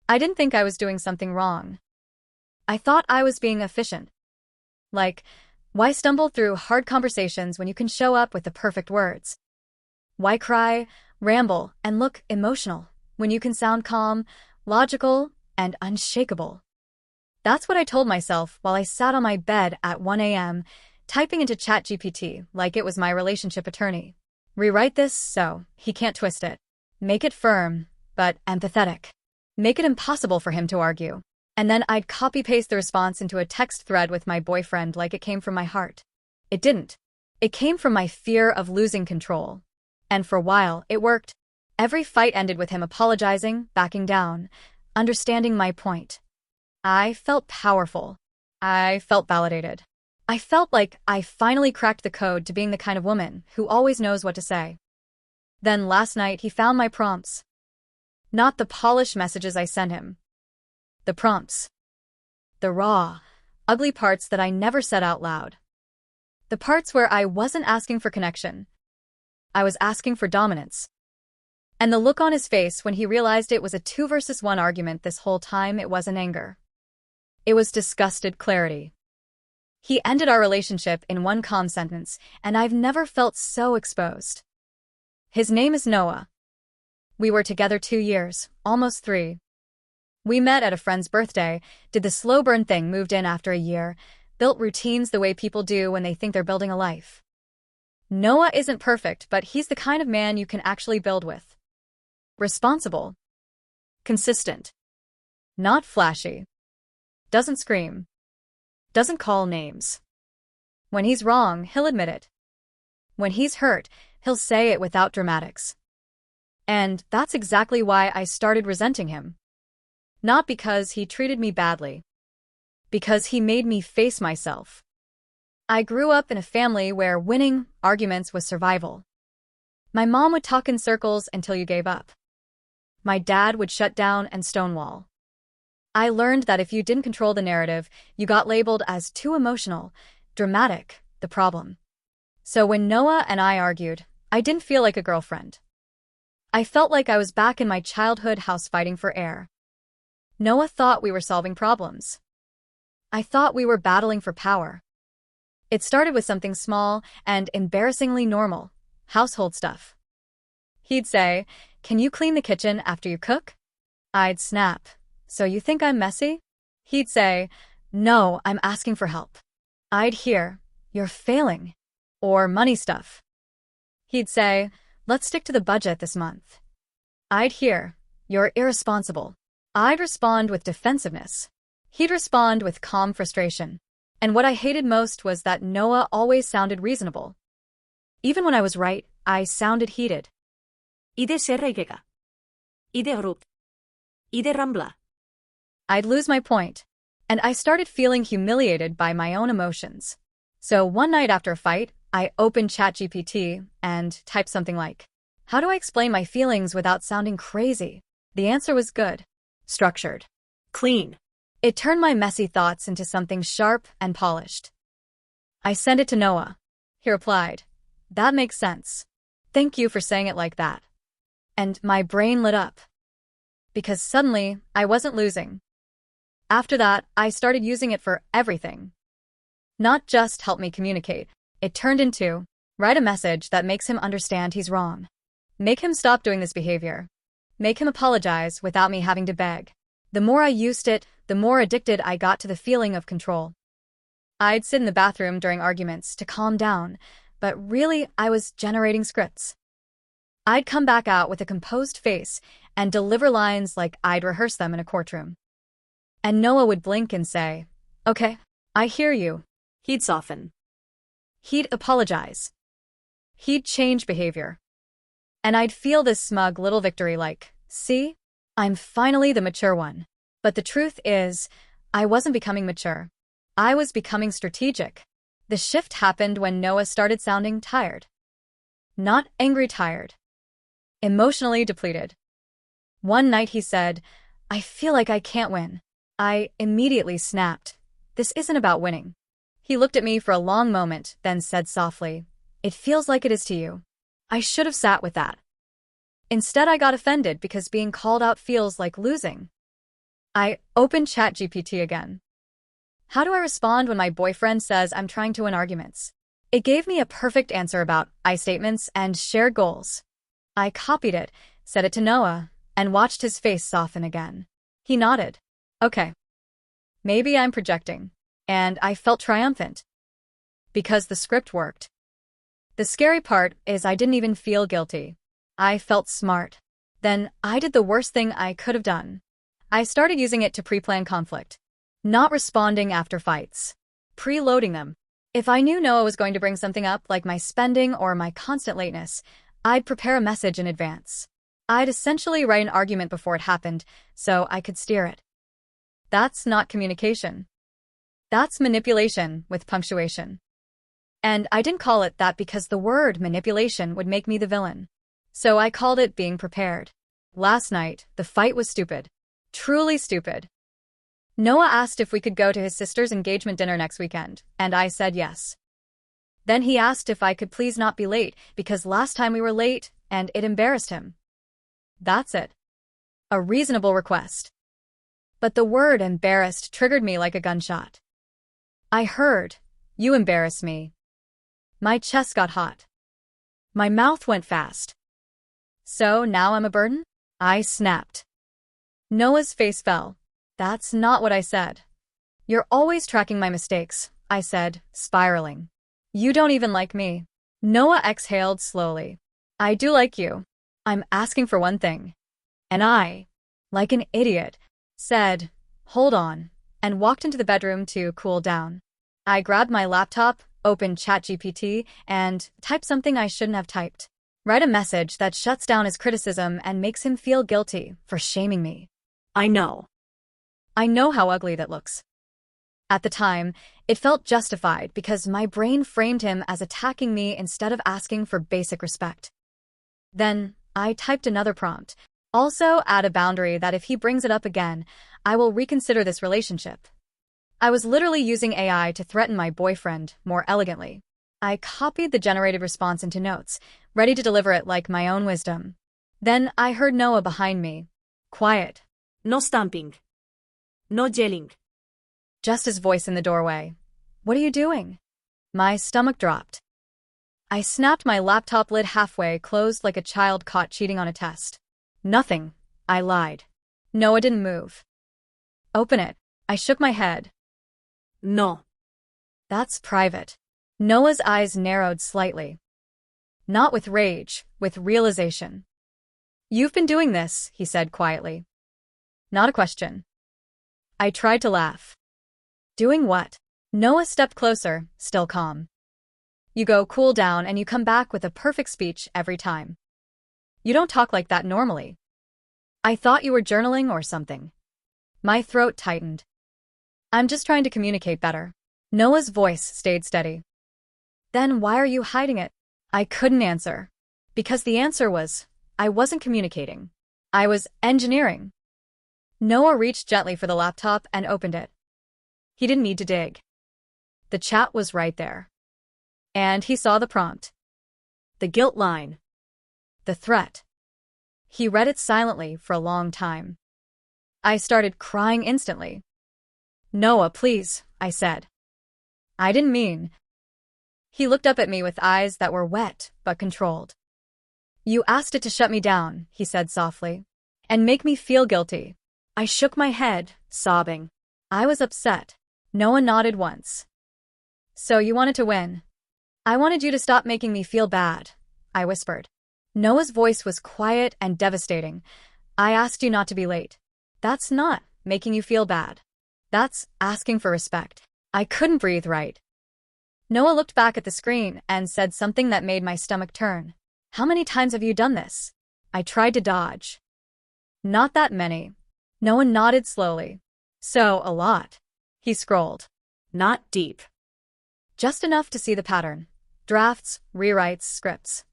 I didn't think I was doing something wrong. I thought I was being efficient. Like, why stumble through hard conversations when you can show up with the perfect words? Why cry, ramble, and look emotional when you can sound calm, logical, and unshakable? That's what I told myself while I sat on my bed at 1 a.m., typing into ChatGPT like it was my relationship attorney. Rewrite this so he can't twist it. Make it firm, but empathetic. Make it impossible for him to argue. And then I'd copy-paste the response into a text thread with my boyfriend like it came from my heart. It didn't. It came from my fear of losing control. And for a while, it worked. Every fight ended with him apologizing, backing down, understanding my point. I felt powerful. I felt validated. I felt like I finally cracked the code to being the kind of woman who always knows what to say. Then last night he found my prompts. Not the polished messages I sent him. The prompts. The raw, ugly parts that I never said out loud. The parts where I wasn't asking for connection. I was asking for dominance. And the look on his face when he realized it was a 2 versus 1 argument this whole time, it wasn't anger. It was disgusted clarity. He ended our relationship in one calm sentence, and I've never felt so exposed. His name is Noah. We were together 2 years, almost 3. We met at a friend's birthday, did the slow burn thing, moved in after a year, built routines the way people do when they think they're building a life. Noah isn't perfect, but he's the kind of man you can actually build with. Responsible. Consistent. Not flashy. Doesn't scream. Doesn't call names. When he's wrong, he'll admit it. When he's hurt, he'll say it without dramatics. And that's exactly why I started resenting him. Not because he treated me badly. Because he made me face myself. I grew up in a family where winning arguments was survival. My mom would talk in circles until you gave up. My dad would shut down and stonewall. I learned that if you didn't control the narrative, you got labeled as too emotional, dramatic, the problem. So when Noah and I argued, I didn't feel like a girlfriend. I felt like I was back in my childhood house fighting for air. Noah thought we were solving problems. I thought we were battling for power. It started with something small and embarrassingly normal, household stuff. He'd say, "Can you clean the kitchen after you cook?" I'd snap, "So you think I'm messy?" He'd say, "No, I'm asking for help." I'd hear, "You're failing." Or money stuff. He'd say, "Let's stick to the budget this month." I'd hear, "You're irresponsible." I'd respond with defensiveness. He'd respond with calm frustration. And what I hated most was that Noah always sounded reasonable. Even when I was right, I sounded heated. 이대 세레게가. 이대 어룹. 이대 람블라. I'd lose my point, and I started feeling humiliated by my own emotions. So one night after a fight, I opened ChatGPT and typed something like, "How do I explain my feelings without sounding crazy?" The answer was good. Structured. Clean. It turned my messy thoughts into something sharp and polished. I sent it to Noah. He replied, "That makes sense. Thank you for saying it like that." And my brain lit up. Because suddenly, I wasn't losing. After that, I started using it for everything. Not just help me communicate. It turned into, write a message that makes him understand he's wrong. Make him stop doing this behavior. Make him apologize without me having to beg. The more I used it, the more addicted I got to the feeling of control. I'd sit in the bathroom during arguments to calm down, but really I was generating scripts. I'd come back out with a composed face and deliver lines like I'd rehearse them in a courtroom. And Noah would blink and say, "Okay, I hear you." He'd soften. He'd apologize. He'd change behavior. And I'd feel this smug little victory like, "See? I'm finally the mature one." But the truth is, I wasn't becoming mature. I was becoming strategic. The shift happened when Noah started sounding tired. Not angry tired. Emotionally depleted. One night he said, "I feel like I can't win." I immediately snapped. "This isn't about winning." He looked at me for a long moment, then said softly, "It feels like it is to you." I should have sat with that. Instead, I got offended because being called out feels like losing. I opened ChatGPT again. How do I respond when my boyfriend says I'm trying to win arguments? It gave me a perfect answer about I statements and shared goals. I copied it, said it to Noah, and watched his face soften again. He nodded. Okay. Maybe I'm projecting. And I felt triumphant. Because the script worked. The scary part is I didn't even feel guilty. I felt smart. Then I did the worst thing I could have done. I started using it to pre-plan conflict. Not responding after fights. Preloading them. If I knew Noah was going to bring something up like my spending or my constant lateness, I'd prepare a message in advance. I'd essentially write an argument before it happened, so I could steer it. That's not communication. That's manipulation with punctuation. And I didn't call it that because the word manipulation would make me the villain. So I called it being prepared. Last night, the fight was stupid. Truly stupid. Noah asked if we could go to his sister's engagement dinner next weekend, and I said yes. Then he asked if I could please not be late because last time we were late, and it embarrassed him. That's it. A reasonable request. But the word embarrassed triggered me like a gunshot. I heard, "You embarrass me." My chest got hot. My mouth went fast. So now I'm a burden? I snapped. Noah's face fell. That's not what I said. You're always tracking my mistakes, I said, spiraling. You don't even like me. Noah exhaled slowly. I do like you. I'm asking for one thing. And I, like an idiot, said, hold on, and walked into the bedroom to cool down. I grabbed my laptop, opened ChatGPT, and typed something I shouldn't have typed. Write a message that shuts down his criticism and makes him feel guilty for shaming me. I know how ugly that looks. At the time, it felt justified because my brain framed him as attacking me instead of asking for basic respect. Then, I typed another prompt. Also add a boundary that if he brings it up again, I will reconsider this relationship. I was literally using AI to threaten my boyfriend more elegantly. I copied the generated response into notes, ready to deliver it like my own wisdom. Then I heard Noah behind me. Quiet. No stamping. No yelling. Just his voice in the doorway. What are you doing? My stomach dropped. I snapped my laptop lid halfway closed like a child caught cheating on a test. Nothing, I lied. Noah didn't move. Open it. I shook my head. No. That's private. Noah's eyes narrowed slightly. Not with rage, with realization. You've been doing this, he said quietly. Not a question. I tried to laugh. Doing what? Noah stepped closer, still calm. You go cool down and you come back with a perfect speech every time. You don't talk like that normally. I thought you were journaling or something. My throat tightened. I'm just trying to communicate better. Noah's voice stayed steady. Then why are you hiding it? I couldn't answer. Because the answer was, I wasn't communicating. I was engineering. Noah reached gently for the laptop and opened it. He didn't need to dig. The chat was right there. And he saw the prompt. The guilt line. The threat. He read it silently for a long time. I started crying instantly. Noah, please, I said. I didn't mean. He looked up at me with eyes that were wet but controlled. You asked it to shut me down, he said softly, and make me feel guilty. I shook my head, sobbing. I was upset. Noah nodded once. So you wanted to win? I wanted you to stop making me feel bad, I whispered. Noah's voice was quiet and devastating. I asked you not to be late. That's not making you feel bad. That's asking for respect. I couldn't breathe right. Noah looked back at the screen and said something that made my stomach turn. How many times have you done this? I tried to dodge. Not that many. Noah nodded slowly. So, a lot. He scrolled. Not deep. Just enough to see the pattern. Drafts, rewrites, scripts.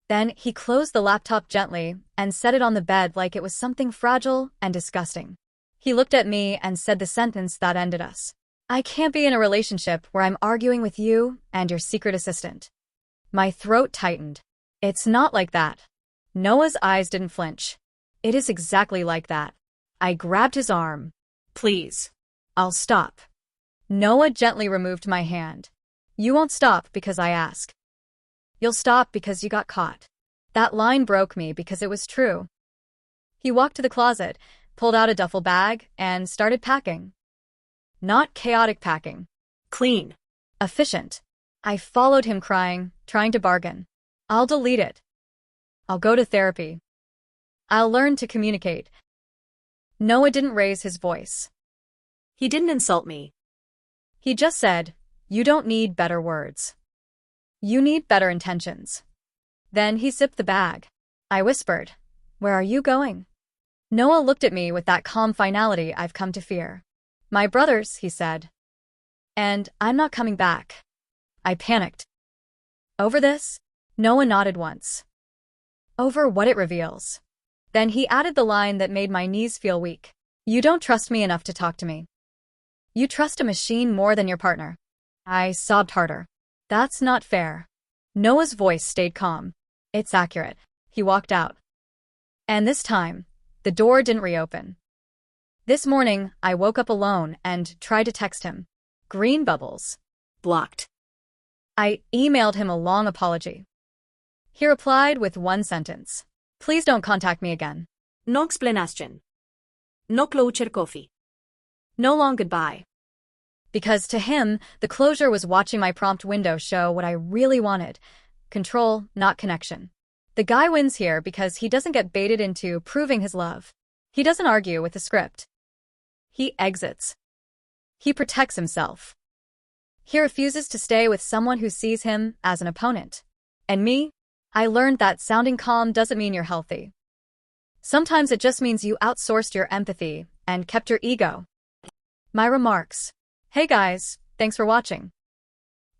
Then he closed the laptop gently and set it on the bed like it was something fragile and disgusting. He looked at me and said the sentence that ended us. I can't be in a relationship where I'm arguing with you and your secret assistant. My throat tightened. It's not like that. Noah's eyes didn't flinch. It is exactly like that. I grabbed his arm. Please. I'll stop. Noah gently removed my hand. You won't stop because I ask. You'll stop because you got caught. That line broke me because it was true. He walked to the closet, pulled out a duffel bag, and started packing. Not chaotic packing. Clean. Efficient. I followed him crying, trying to bargain. I'll delete it. I'll go to therapy. I'll learn to communicate. Noah didn't raise his voice. He didn't insult me. He just said, you don't need better words. You need better intentions. Then he sipped the bag. I whispered, where are you going? Noah looked at me with that calm finality I've come to fear. My brothers, he said. And I'm not coming back. I panicked. Over this? Noah nodded once. Over what it reveals. Then he added the line that made my knees feel weak. You don't trust me enough to talk to me. You trust a machine more than your partner. I sobbed harder. That's not fair. Noah's voice stayed calm. It's accurate. He walked out. And this time, the door didn't reopen. This morning, I woke up alone and tried to text him. Green bubbles. Blocked. I emailed him a long apology. He replied with one sentence. Please don't contact me again. No explanation. No closure coffee. No long goodbye. Because to him, the closure was watching my prompt window show what I really wanted. Control, not connection. The guy wins here because he doesn't get baited into proving his love. He doesn't argue with the script. He exits. He protects himself. He refuses to stay with someone who sees him as an opponent. And me? I learned that sounding calm doesn't mean you're healthy. Sometimes it just means you outsourced your empathy and kept your ego. My remarks. Hey guys, thanks for watching.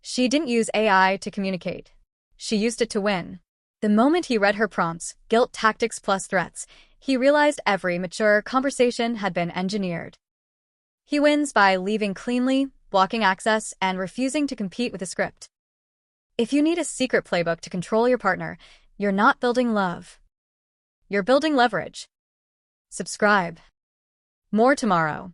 She didn't use AI to communicate. She used it to win. The moment he read her prompts, guilt tactics plus threats, he realized every mature conversation had been engineered. He wins by leaving cleanly, blocking access, and refusing to compete with the script. If you need a secret playbook to control your partner, you're not building love. You're building leverage. Subscribe. More tomorrow.